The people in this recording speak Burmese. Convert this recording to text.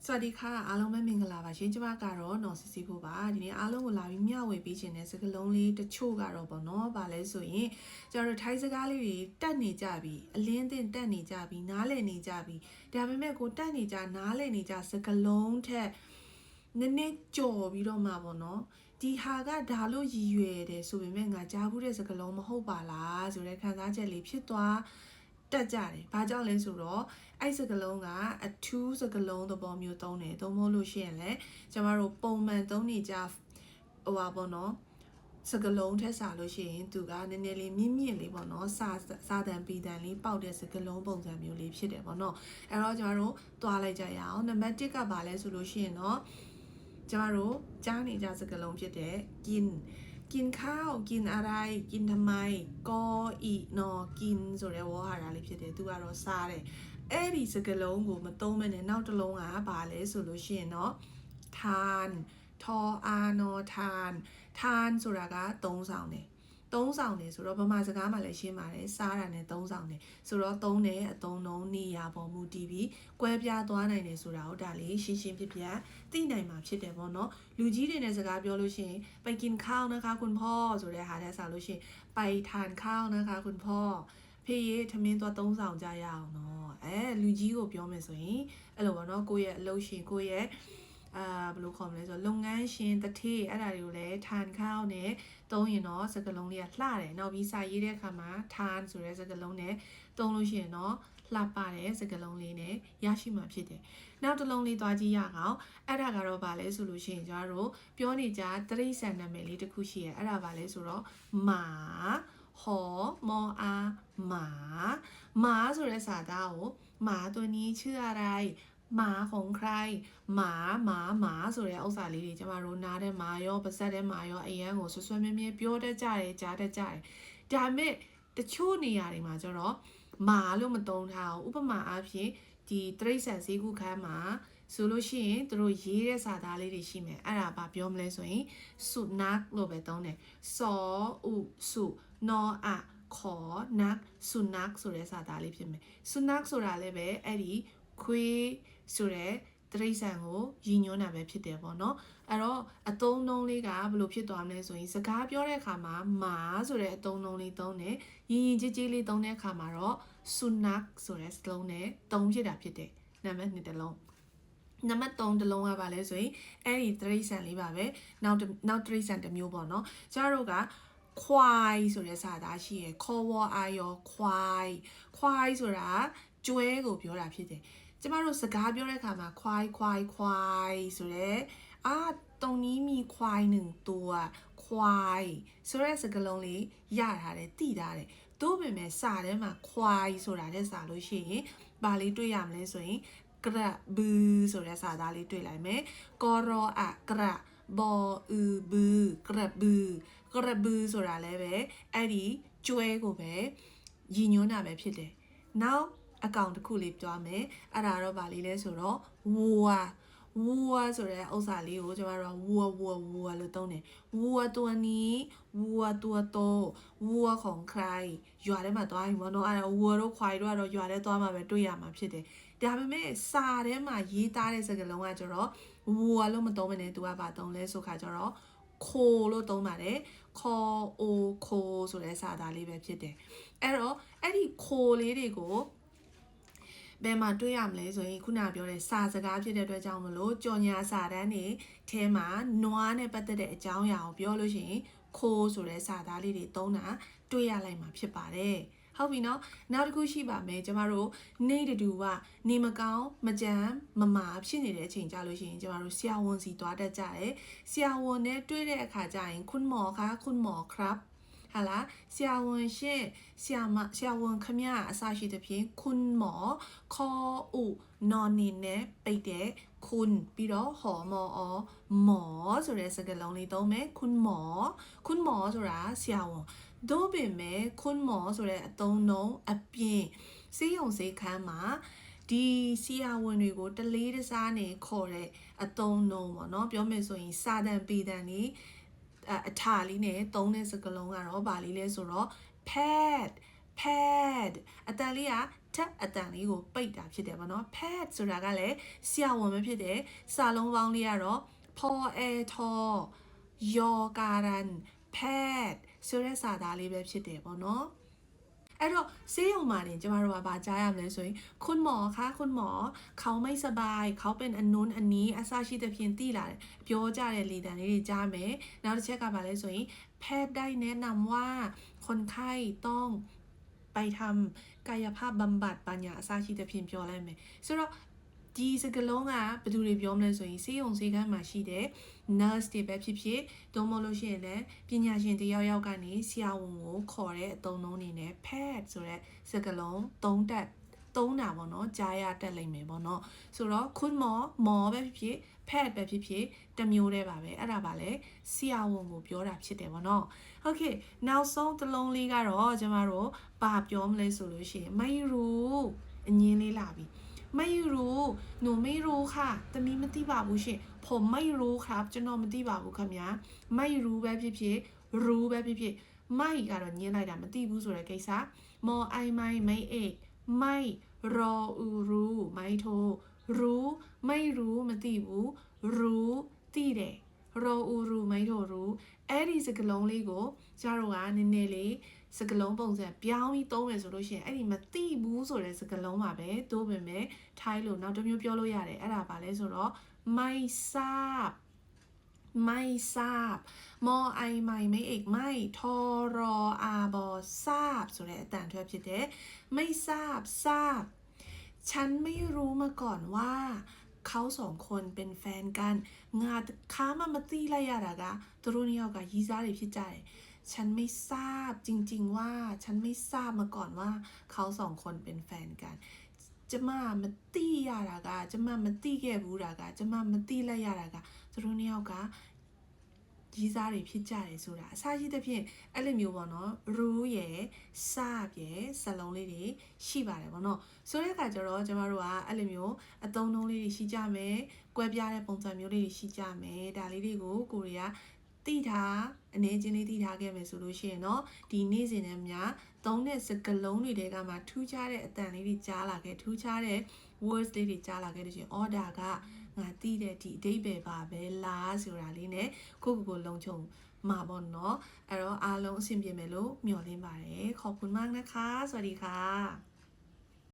สวัสดีค่ะအားလုံးပဲမင်္ဂလာပါရှင်ကျမကတော့နော်စီစီဖို့ပါဒီနေ့အားလုံးကိုလာပြီးမျှဝေပေးခြင်းတဲ့စကားလုံးလေးတချို့ကတော့ပေါ့နော်ဗာလဲဆိုရင်ကျွန်တော်တို့ထိုင်းစကားလေးတွေတက်နေကြပြီအလင်းသင်တက်နေကြပြီနားလည်နေကြပြီဒါပေမဲ့ကိုတက်နေကြနားလည်နေကြစကားလုံးထက်နည်းနည်းကြော်ပြီးတော့မှပေါ့နော်ဒီဟာကဒါလို့ရည်ရွယ်တယ်ဆိုပေမဲ့ငါကြားဘူးတဲ့စကားလုံးမဟုတ်ပါလားဆိုတဲ့ခံစားချက်လေးဖြစ်သွားတက်ကြတယ်။ဘာကြောင့်လဲဆိုတော့အဲ့စကလုံးကအထူးစကလုံးသဘောမျိုးသုံးတယ်။သုံးဖို့လို့ရှိရင်လည်းကျမတို့ပုံမှန်သုံးနေကြပေါ့နော်စကလုံးထက်စားလို့ရှိရင်သူကနည်းနည်းလေးမြင့်မြင့်လေးပေါ့နော်စာတန်ပီတန်လေးပေါက်တဲ့စကလုံးပုံစံမျိုးလေးဖြစ်တယ်ပေါ့နော်။အဲ့တော့ကျမတို့သွားလိုက်ကြရအောင်။နံပါတ်1ကဘာလဲဆိုလို့ရှိရင်တော့ကျမတို့ကြားနေကြစကလုံးဖြစ်တဲ့กินข้าวกินอะไรกินทำไมก็อีนอกินဆိုတဲ့ဝေါ်ဟာတာလေးဖြစ်တယ်သူကတော့စားတယ်အဲ့ဒီစကားလုံးကိုမသုံးမနဲ့နောက်တစ်လုံးကဘာလဲဆိုလို့ရှိရင်တော့ทานทออาโนทานทานဆိုတာကသုံးဆောင်တယ်သုံးဆောင်တယ်ဆိုတော့ဗမာစကားမှာလည်းရှင်းပါတယ်စားတာနဲ့သုံးဆောင်တယ်ဆိုတော့သုံးတယ်အသုံးလုံးနေရာပေါ်မူတည်ပြီးကွဲပြားသွားနိုင်တယ်ဆိုတာဟုတ်ဒါလေးရှင်းရှင်းပြပြသိနိုင်မှာဖြစ်တယ်ပေါ့နော်လူကြီးတွေနဲ့စကားပြောလို့ရှိရင်ไปกินข้าวนะคะคุณพ่อဆိုတဲ့ဟာနဲ့ဆိုလို့ရှိရင်ไปทานข้าวนะคะคุณพ่อဖေးရေးထမင်းသွားသုံးဆောင်ကြရအောင်နော်လူကြီးကိုပြောမယ်ဆိုရင်အဲ့လိုပေါ့နော်ကိုယ့်ရဲ့အလုပ်ရှင်ကိုယ့်ရဲ့ဘယ်လိုခေါ်မလဲဆိုတော့လုပ်ငန်းရှင်တထေးအဲ့ဒါတွေကိုလည်းทานข้าวနဲ့သုံးရင်တော့စကားလုံးလေးကလှတယ်နောက်ပြီးစာရေးတဲ့အခါမှာทานဆိုတဲ့စကားလုံးနဲ့သုံးလို့ရှိရင်တော့လှပတဲ့စကားလုံးလေးနဲ့ရရှိမှာဖြစ်တယ်နောက်တစ်လုံးလေးသွားကြည့်ရအောင်အဲ့ဒါကတော့ဗာလဲဆိုလို့ရှိရင်ကျတို့ပြောနေကြတရိษံနာမည်လေးတစ်ခုရှိရအဲ့ဒါဗာလဲဆိုတော့မာဟောမောအားမာဆိုတဲ့စာသားကိုမာตัวนี้ชื่ออะไรหมาของใครหมาဆိုတဲ့ဥစ္စာလေးတွေကျမတို့နားထဲမှာရောပါဇက်ထဲမှာရောအရန်ကိုဆွမြဲမြဲပြောတတ်ကြတယ်ကြားတတ်ကြတယ်ဒါပေမဲ့တချို့နေရာတွေမှာကျတော့မာလို့မသုံးထားဘူးဥပမာအားဖြင့်ဒီတရိษံဈေးကုခန်းမှာဆိုလို့ရှိရင်သူတို့ရေးတဲ့စာသားလေးတွေရှိမယ်အဲ့ဒါဘာပြောမလဲဆိုရင်စုနတ်လို့ပဲသုံးတယ်စောဥစုနောအခေါ်နတ်စုနတ်ဆိုတဲ့စာသားလေးဖြစ်မယ်စုနတ်ဆိုတာလည်းပဲအဲ့ဒီခွေးဆိုတဲ့တရိษံကိုရည်ညွှန်းတာပဲဖြစ်တယ်ပေါ့နော်အဲ့တော့အသုံးနှုန်းလေးကဘယ်လိုဖြစ်သွားမလဲဆိုရင်စကားပြောတဲ့အခါမှာမာဆိုတဲ့အသုံးနှုန်းလေးသုံးတယ်ရင်ကြီးလေးသုံးတဲ့အခါမှာတော့စုနတ်ဆိုတဲ့စလုံးနဲ့သုံးဖြစ်တာဖြစ်တယ်နံပါတ်2တစ်လုံးနံပါတ်3တစ်လုံးကပါလဲဆိုရင်အဲ့ဒီတရိษံလေးပါပဲနောက်တရိษံတစ်မျိုးပေါ့နော်ကျတို့ကควายဆိုတဲ့စာသားရှိရယ်ခေါ်ဝအာယောควายဆိုတာကျွဲကိုပြောတာဖြစ်တယ်ကျမတို့စကားပြောတဲ့အခါမှာควายဆိုတဲ့တုံနီးမီควาย1ตัวควายဆိုတဲ့စကားလုံးလေးရထားတယ်သိထားတယ်သို့ပေမဲ့စာထဲမှာควายဆိုတာတဲ့စာလို့ရှိရင်ဘာလေးတွေ့ရမလဲဆိုရင်กระบือဆိုတဲ့စာသားလေးတွေ့လိုက်မယ်กรอกระบบือกระบือဆိုတာလည်းပဲအဲ့ဒီကျွဲကိုပဲရည်ညွှန်းတာပဲဖြစ်တယ်နောက်အကောင့်တစ်ခုလေးပြောမယ်အဲ့ဒါတော့ဗာလေးလဲဆိုတော့ဝူဆိုတဲ့ဥစ္စာလေးကိုကျွန်တော်တို့ဝူလို့သုံးတယ်ဝူตัวนี้ဝူตัวโตဝူของใครရွာထဲမှာသွားရင်ဘောနော်အဲ့ဒါဝူတို့ခွိုင်တို့ကတော့ရွာထဲသွားမှာပဲတွေ့ရမှာဖြစ်တယ်ဒါပေမဲ့စာထဲမှာရေးသားတဲ့စကားလုံးကကျတော့ဝူလို့မသုံးမနဲ့သူကဗာသုံးလဲဆိုခါကျတော့ခိုလို့သုံးပါတယ်ခေါ်ခိုဆိုတဲ့စာသားလေးပဲဖြစ်တယ်အဲ့တော့အဲ့ဒီခိုလေးတွေကိုဘယ်မှာတွေ့ရမလဲဆိုရင်ခုနပြောတဲ့စာစကားဖြစ်တဲ့အတွက်ကြောင့်မလို့ကြော်ညာစာတန်းတွေထဲမှာနွားနဲ့ပတ်သက်တဲ့အကြောင်းအရာကိုပြောလို့ရှိရင်ခိုးဆိုတဲ့စာသားလေးတွေသုံးတာတွေ့ရလိုက်မှာဖြစ်ပါတယ်ဟုတ်ပြီနော်နောက်တစ်ခုရှိပါမယ်ကျမတို့နေတူကနေမကောင်းမကြမ်းမမာဖြစ်နေတဲ့အချိန်ကြလို့ရှိရင်ကျမတို့ဆရာဝန်စီသွားတတ်ကြတယ်ဆရာဝန်နဲ့တွေ့တဲ့အခါကျရင်คุณหมอคะคุณหมอครับဟာလားဆရာဝန်ရှင့်ဆရာဝန်ခမအစရှိတဲ့ဖြင့်คุณหมอခေါ်ဦးနော်နေနဲ့ပိတ်တဲ့คุณပြီးတော့ဟောမောหมอဆိုတဲ့စကားလုံးလေးသုံးမယ်คุณหมอဆိုတာဆရာဝန်တို့ပင်မဲ့คุณหมอဆိုတဲ့အသုံးနှုန်းအပြင်စေးရုံစေးခန်းမှာဒီဆရာဝန်တွေကိုတလေးတစားနေခေါ်တဲ့အသုံးနှုန်းပေါ့နော်ပြောမယ်ဆိုရင်စာတန်ပေတန်နေအထာလေးနဲ့သုံးတဲ့စကားလုံးကတော့ဗာလေးလဲဆိုတော့ pad အတန်လေးက ထက်အတန်လေးကိုပိတ်တာဖြစ်တယ်ပေါ့နော် pad ဆိုတာကလည်းဆရာဝန်ပဲဖြစ်တယ်စာလုံးပေါင်းလေးကတော့ပေါ်အဲထော်ယောကာရန် pad ဆိုတဲ့စာသားလေးပဲဖြစ်တယ်ပေါ့နော်အဲ့တော့ဆေးရုံမှာနေကျမတို့ကဗာကြားရမလဲဆိုရင်คุณหมอคะคุณหมอเขาไม่สบายเขาเป็นอันนู้นอันนี้အစရှိသဖြင့်သိလာတယ်ပြောကြတဲ့လေတံလေးတွေကြားမယ်နောက်တစ်ချက်ကဗာလဲဆိုရင်แพทย์ได้แนะนำว่าคนไข้ต้องไปทำกายภาพบำบัดปัญญาအစရှိသဖြင့်ပြောလိုက်မယ်ဆိုတော့ဒီစကလုံးကဘယ်သူတွေပြောမလဲဆိုရင်ဆေးရုံဆေးခန်းမှာရှိတဲ့ nurse တွေပဲဖြစ်ဖြစ်တုံးမလို့ရှိရင်လည်းပညာရှင်တယောက်ယောက်ကနေဆရာဝန်ကိုခေါ်တဲ့အသုံးလုံးအနေနဲ့ pad ဆိုတဲ့စကလုံးသုံးတာပေါ့နော်ကြားရတတ်လိမ့်မယ်ပေါ့နော်ဆိုတော့คุณหมอပဲဖြစ်ဖြစ် pad ပဲဖြစ်ဖြစ်တစ်မျိုးတည်းပါပဲအဲ့ဒါပါလေဆရာဝန်ကိုပြောတာဖြစ်တယ်ပေါ့နော်โอเคနောက်ဆုံးတစ်လုံးလေးကတော့ကျမတို့ဘာပြောမလဲဆိုလို့ရှိရင်ไม่รู้အငင်းလေးလာပြီไม่รู้หนูไม่รู้ค่ะแต่มีไม่သိပါဘူးရှင်ผมไม่รู้ครับကျွန်တော်မသိပါဘူးခင်ဗျာไม่รู้ပဲဖြစ်ဖြစ်รู้ပဲဖြစ်ဖြစ်ไม่ကတော့ညင်းလိုက်တာမသိဘူးဆိုတဲ့ကိစ္စมอไอไม่เอกไม่รออูรู้ไม่โทรู้ไม่รู้မသိဘူးรู้သိတယ်รออูรู้ไม่โทรู้အဲ့ဒီစကလုံးလေးကိုကျတော့ကနည်းနည်းလေးစကလုံးပုံစံပြောင်းပြီးသုံးမယ်ဆိုလို့ရှိရင်အဲ့ဒီမသိဘူးဆိုတဲ့စကလုံးပါပဲတိုးပင်မဲ့ထိုင်းလို့နောက်တစ်မျိုးပြောလို့ရတယ်အဲ့ဒါပါလဲဆိုတော့ไม่ทราบมอไอไม่เอกไม่ทอรออาบอทราบဆိုတဲ့အတန်ထွက်ဖြစ်တယ်ไม่ทราบฉันไม่รู้มาก่อนว่าเขาสองคนเป็นแฟนกันงาค้ามาตีไล่ยาดากะသူတို့နှစ်ယောက်ကရီးစားတွေဖြစ်ကြတယ်ฉันไม่ทราบจริงๆว่าฉันไม่ทราบมาก่อนว่าเขาสองคนเป็นแฟนกันကျမမသိရတာကကျမမသိခဲ့ဘူးတာကကျမမသိလိုက်ရတာကသူတို့နှစ်ယောက်ကကြီးစားတွေဖြစ်ကြတယ်ဆိုတာအစရှိသဖြင့်အဲ့လိုမျိုးပေါ့နော်ရူးရယ်စရယ်စလုံးလေးတွေရှိပါတယ်ပေါ့နော်ဆိုတဲ့အခါကျတော့ကျမတို့ကအဲ့လိုမျိုးအသုံးနှုန်းလေးတွေရှိကြမယ်ကွဲပြားတဲ့ပုံစံမျိုးလေးတွေရှိကြမယ်ဒါလေးတွေကိုကိုရီးယားတိထားအနေချင်းလေးတိထားခဲ့မယ်ဆိုလို့ရှိရင်တော့ဒီနေ့စဉ်နဲ့များသုံးတဲ့စကားလုံးတွေကမှထူးခြားတဲ့အတန်လေးတွေကြားလာခဲ့ထူးခြားတဲ့ words လေးတွေကြားလာခဲ့လို့ရှိရင် order ကငါတိတဲ့ဒီအဓိပ္ပာယ်ပါပဲလားဆိုတာလေးနဲ့ကိုလုံခြုံမှာပေါ့နော်အဲ့တော့အားလုံးအဆင်ပြေမယ်လို့မျှော်လင့်ပါတယ်ขอบคุณมากนะคะสวัสดีค่ะ